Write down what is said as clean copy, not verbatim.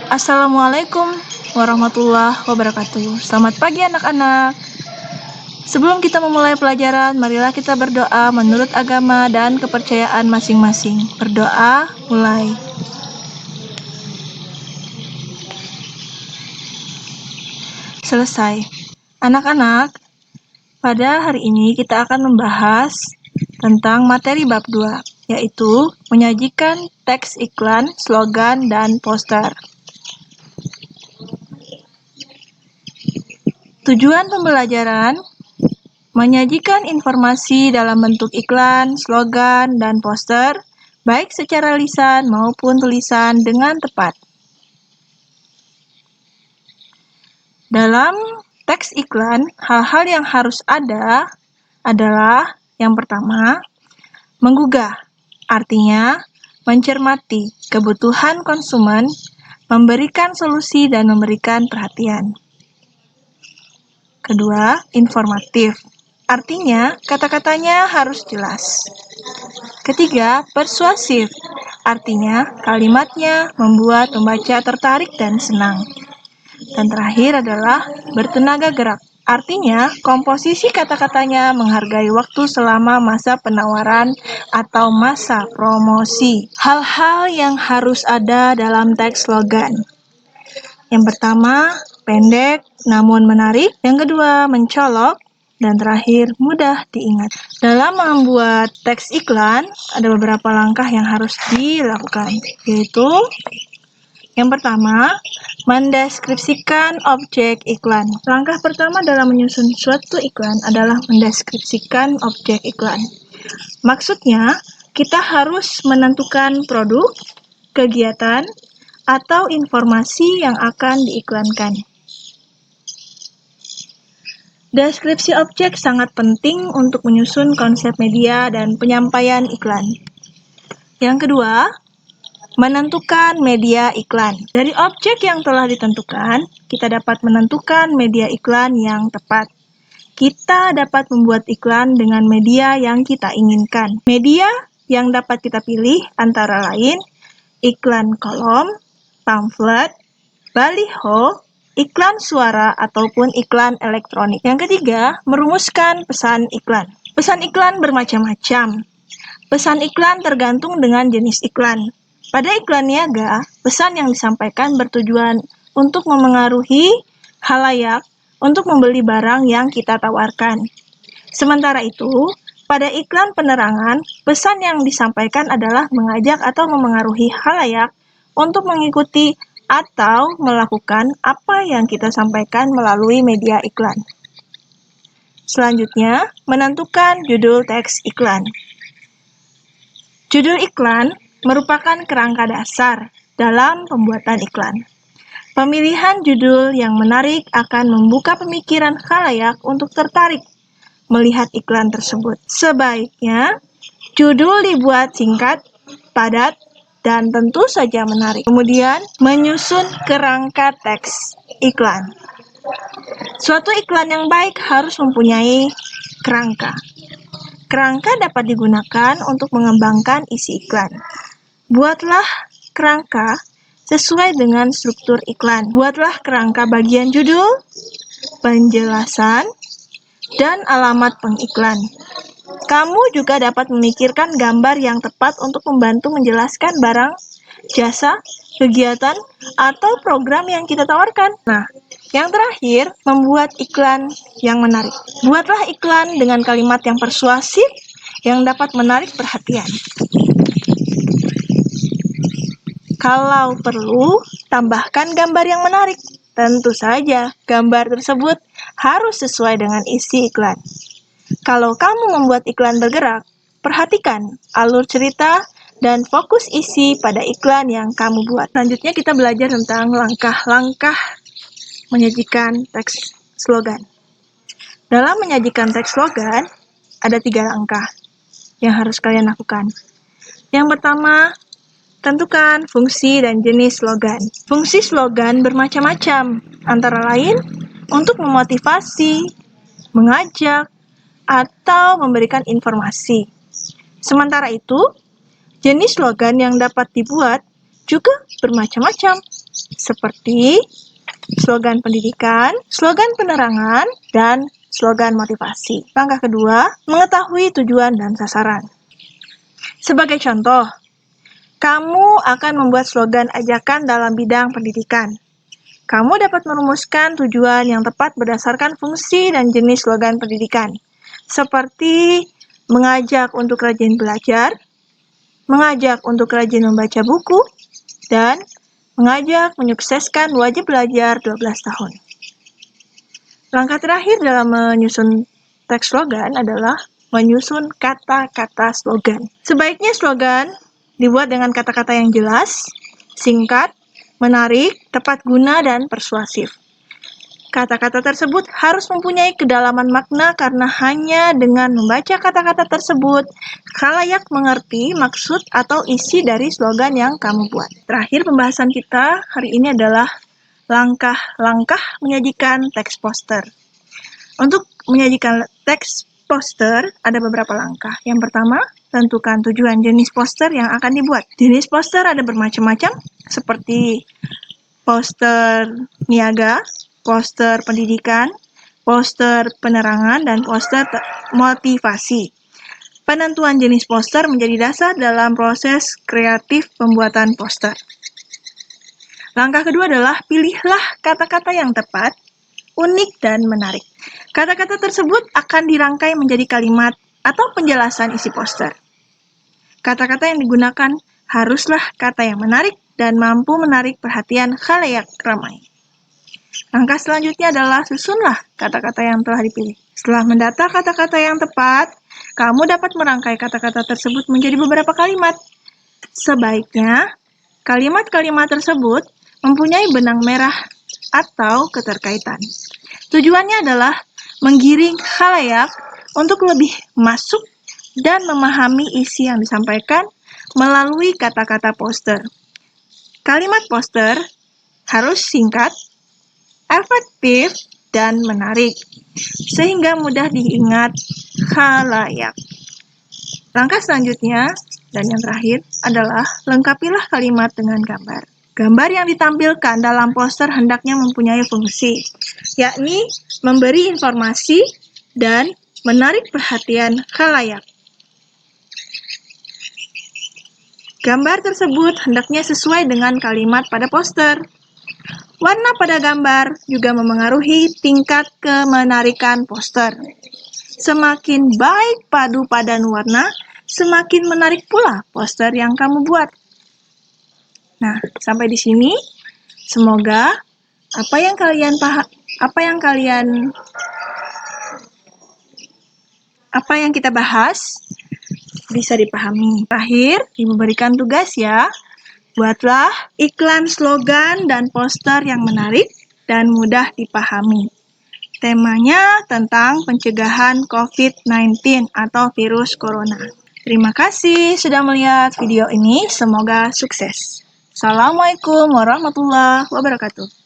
Assalamualaikum warahmatullahi wabarakatuh. Selamat pagi anak-anak. Sebelum kita memulai pelajaran, marilah kita berdoa menurut agama dan kepercayaan masing-masing. Berdoa, mulai. Selesai. Anak-anak, pada hari ini kita akan membahas tentang materi bab 2, yaitu menyajikan teks iklan, slogan, dan poster. Tujuan pembelajaran menyajikan informasi dalam bentuk iklan, slogan, dan poster, baik secara lisan maupun tulisan dengan tepat. Dalam teks iklan, hal-hal yang harus ada adalah yang pertama, menggugah, artinya mencermati kebutuhan konsumen, memberikan solusi dan memberikan perhatian. Kedua, informatif. Artinya, kata-katanya harus jelas. Ketiga, persuasif. Artinya, kalimatnya membuat pembaca tertarik dan senang. Dan terakhir adalah bertenaga gerak. Artinya, komposisi kata-katanya menghargai waktu selama masa penawaran atau masa promosi. Hal-hal yang harus ada dalam teks slogan. Yang pertama, pendek namun menarik. Yang kedua, mencolok. Dan terakhir, mudah diingat. Dalam membuat teks iklan, ada beberapa langkah yang harus dilakukan, yaitu yang pertama, mendeskripsikan objek iklan. Langkah pertama dalam menyusun suatu iklan adalah mendeskripsikan objek iklan. Maksudnya, kita harus menentukan produk, kegiatan, atau informasi yang akan diiklankan. Deskripsi objek sangat penting untuk menyusun konsep media dan penyampaian iklan. Yang kedua, menentukan media iklan. Dari objek yang telah ditentukan, kita dapat menentukan media iklan yang tepat. Kita dapat membuat iklan dengan media yang kita inginkan. Media yang dapat kita pilih antara lain iklan kolom, pamflet, baliho, iklan suara, ataupun iklan elektronik. Yang ketiga, merumuskan pesan iklan. Pesan iklan bermacam-macam. Pesan iklan tergantung dengan jenis iklan. Pada iklan niaga, pesan yang disampaikan bertujuan untuk memengaruhi khalayak untuk membeli barang yang kita tawarkan. Sementara itu, pada iklan penerangan, pesan yang disampaikan adalah mengajak atau memengaruhi khalayak untuk mengikuti atau melakukan apa yang kita sampaikan melalui media iklan. Selanjutnya, menentukan judul teks iklan. Judul iklan merupakan kerangka dasar dalam pembuatan iklan. Pemilihan judul yang menarik akan membuka pemikiran khalayak untuk tertarik melihat iklan tersebut. Sebaiknya, judul dibuat singkat, padat, dan tentu saja menarik. Kemudian, menyusun kerangka teks iklan. Suatu iklan yang baik harus mempunyai kerangka. Kerangka dapat digunakan untuk mengembangkan isi iklan. Buatlah kerangka sesuai dengan struktur iklan. Buatlah kerangka bagian judul, penjelasan, dan alamat pengiklan. Kamu juga dapat memikirkan gambar yang tepat untuk membantu menjelaskan barang, jasa, kegiatan, atau program yang kita tawarkan. Nah, yang terakhir, membuat iklan yang menarik. Buatlah iklan dengan kalimat yang persuasif yang dapat menarik perhatian. Kalau perlu, tambahkan gambar yang menarik. Tentu saja, gambar tersebut harus sesuai dengan isi iklan. Kalau kamu membuat iklan bergerak, perhatikan alur cerita dan fokus isi pada iklan yang kamu buat. Selanjutnya kita belajar tentang langkah-langkah menyajikan teks slogan. Dalam menyajikan teks slogan, ada 3 langkah yang harus kalian lakukan. Yang pertama, tentukan fungsi dan jenis slogan. Fungsi slogan bermacam-macam, antara lain untuk memotivasi, mengajak, atau memberikan informasi. Sementara itu, jenis slogan yang dapat dibuat juga bermacam-macam. seperti slogan pendidikan, slogan penerangan, dan slogan motivasi. Langkah kedua, mengetahui tujuan dan sasaran. Sebagai contoh, kamu akan membuat slogan ajakan dalam bidang pendidikan. Kamu dapat merumuskan tujuan yang tepat berdasarkan fungsi dan jenis slogan pendidikan, seperti mengajak untuk rajin belajar, mengajak untuk rajin membaca buku, dan mengajak menyukseskan wajib belajar 12 tahun. Langkah terakhir dalam menyusun teks slogan adalah menyusun kata-kata slogan. Sebaiknya slogan dibuat dengan kata-kata yang jelas, singkat, menarik, tepat guna, dan persuasif. Kata-kata tersebut harus mempunyai kedalaman makna karena hanya dengan membaca kata-kata tersebut, khalayak mengerti maksud atau isi dari slogan yang kamu buat. Terakhir, pembahasan kita hari ini adalah langkah-langkah menyajikan teks poster. Untuk menyajikan teks poster, ada beberapa langkah. Yang pertama, tentukan tujuan jenis poster yang akan dibuat. Jenis poster ada bermacam-macam, seperti poster niaga, poster pendidikan, poster penerangan, dan poster motivasi. Penentuan jenis poster menjadi dasar dalam proses kreatif pembuatan poster. Langkah kedua adalah pilihlah kata-kata yang tepat, unik, dan menarik. Kata-kata tersebut akan dirangkai menjadi kalimat atau penjelasan isi poster. Kata-kata yang digunakan haruslah kata yang menarik dan mampu menarik perhatian khalayak ramai. Langkah selanjutnya adalah susunlah kata-kata yang telah dipilih. Setelah mendata kata-kata yang tepat, kamu dapat merangkai kata-kata tersebut menjadi beberapa kalimat. Sebaiknya, kalimat-kalimat tersebut mempunyai benang merah atau keterkaitan. Tujuannya adalah menggiring khalayak untuk lebih masuk dan memahami isi yang disampaikan melalui kata-kata poster. Kalimat poster harus singkat, efektif, dan menarik, sehingga mudah diingat khalayak. Langkah selanjutnya dan yang terakhir adalah lengkapilah kalimat dengan gambar. Gambar yang ditampilkan dalam poster hendaknya mempunyai fungsi, yakni memberi informasi dan menarik perhatian khalayak. Gambar tersebut hendaknya sesuai dengan kalimat pada poster. Warna pada gambar juga memengaruhi tingkat kemenarikan poster. Semakin baik padu padan warna, semakin menarik pula poster yang kamu buat. Nah, sampai di sini. Semoga apa yang kita bahas bisa dipahami. Terakhir, Ibu berikan tugas ya. Buatlah iklan slogan dan poster yang menarik dan mudah dipahami. Temanya tentang pencegahan COVID-19 atau virus corona. Terima kasih sudah melihat video ini. Semoga sukses. Assalamualaikum warahmatullahi wabarakatuh.